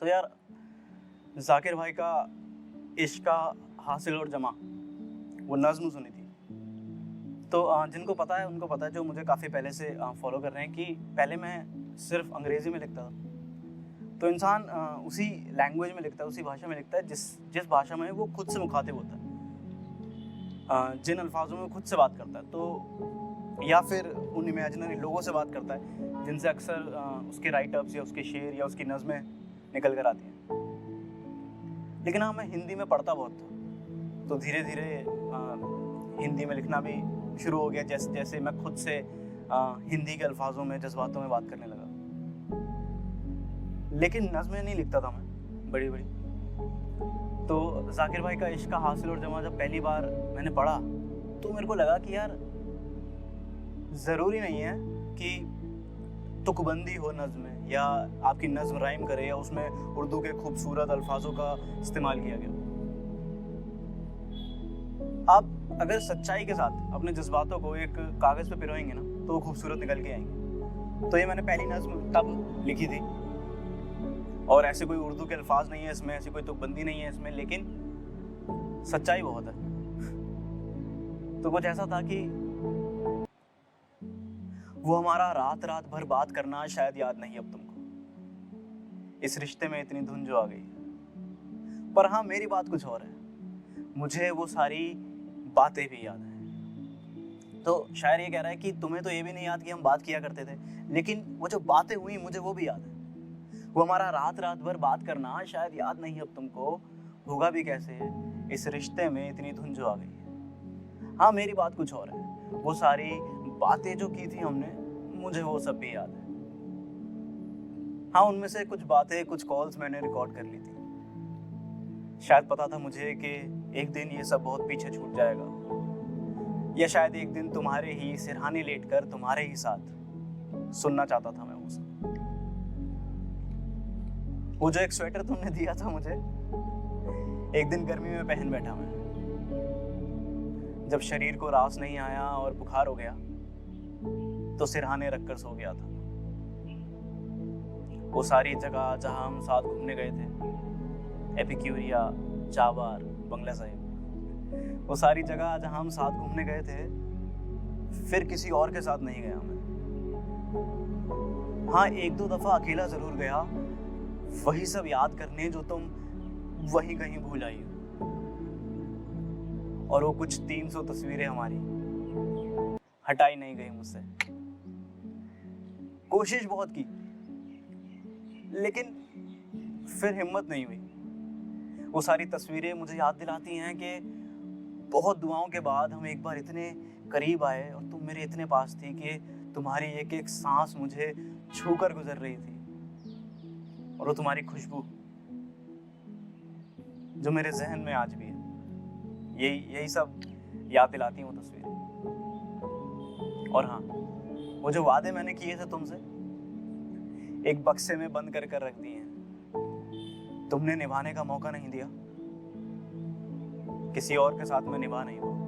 तो यार जाकिर भाई का इश्क का हासिल और जमा, वो नज़्म सुनी थी। तो जिनको पता है उनको पता है, जो मुझे काफ़ी पहले से फॉलो कर रहे हैं, कि पहले मैं सिर्फ अंग्रेज़ी में लिखता था। तो इंसान उसी लैंग्वेज में लिखता है, उसी भाषा में लिखता है जिस भाषा में वो खुद से मुखातिब होता है, जिन अल्फाजों में खुद से बात करता है, तो या फिर उन इमेजिनरी लोगों से बात करता है जिनसे अक्सर उसके राइटअप्स या उसके शेर या उसकी नज़में निकल कर आती हैं। लेकिन हाँ, मैं हिंदी में पढ़ता बहुत था, तो धीरे धीरे हिंदी में लिखना भी शुरू हो गया, जैसे जैसे मैं खुद से हिंदी के अल्फाजों में, जज्बातों में बात करने लगा। लेकिन नज़में नहीं लिखता था मैं बड़ी बड़ी। तो जाकिर भाई का इश्क का हासिल और जमा जब पहली बार मैंने पढ़ा, तो मेरे को लगा कि यार ज़रूरी नहीं है कि तुकबंदी हो नज़्म में, या आपकी नज़्म राइम करे, या उसमें उर्दू के खूबसूरत अल्फाजों का इस्तेमाल किया गया। आप अगर सच्चाई के साथ अपने जज्बातों को एक कागज़ पे पिरोएंगे ना, तो वो खूबसूरत निकल के आएंगे। तो ये मैंने पहली नज़्म तब लिखी थी, और ऐसे कोई उर्दू के अल्फाज नहीं है इसमें, ऐसी कोई तुकबंदी नहीं है इसमें, लेकिन सच्चाई बहुत है। तो कुछ ऐसा था कि वो हमारा रात रात भर बात करना शायद याद नहीं अब तुमको, इस रिश्ते में इतनी धुन जो आ गई है। पर हाँ, मेरी बात कुछ और है, मुझे वो सारी बातें भी याद हैं। तो शायर ये कह रहा है कि तुम्हें तो ये भी नहीं याद कि हम बात किया करते थे, लेकिन वो जो बातें हुई मुझे वो भी याद है। वो हमारा रात रात भर बात करना शायद याद नहीं अब तुमको, होगा भी कैसे इस रिश्ते में इतनी धुन जो आ गई है। हाँ, मेरी बात कुछ और है, वो सारी बातें जो की थी हमने, मुझे वो सब भी याद है। हाँ, उनमें से कुछ बातें, कुछ कॉल्स मैंने रिकॉर्ड कर ली थी। शायद पता था मुझे कि एक दिन ये सब बहुत पीछे छूट जाएगा, या शायद एक दिन तुम्हारे ही सिरहाने लेटकर तुम्हारे ही साथ सुनना चाहता था मैं वो सब। वो जो एक स्वेटर तुमने दिया था मुझे, एक दिन गर्मी में पहन बैठा मैं, जब शरीर को रास नहीं आया और बुखार हो गया, तो सिरहाने रखकर सो गया था। वो सारी जगह जहां हम साथ घूमने गए थे, एपिक्यूरिया, चाबार, बंगला साहिब, वो सारी जगह जहां हम साथ घूमने गए थे, फिर किसी और के साथ नहीं गया मैं। हाँ, एक दो दफा अकेला जरूर गया, वही सब याद करने जो तुम वहीं कहीं भूल आई हो। और वो कुछ 300 तस्वीरें हमारी हटाई नहीं गई मुझसे। कोशिश बहुत की, लेकिन फिर हिम्मत नहीं हुई। वो सारी तस्वीरें मुझे याद दिलाती हैं कि बहुत दुआओं के बाद हम एक बार इतने करीब आए, और तुम मेरे इतने पास थी कि तुम्हारी एक एक सांस मुझे छूकर गुजर रही थी, और वो तुम्हारी खुशबू जो मेरे जहन में आज भी है, यही सब याद दिलाती हैं वो तस्वीरें। और हाँ, वो जो वादे मैंने किए थे तुमसे, एक बक्से में बंद कर रख दिए हैं। तुमने निभाने का मौका नहीं दिया, किसी और के साथ मैं निभा नहीं पाऊँ।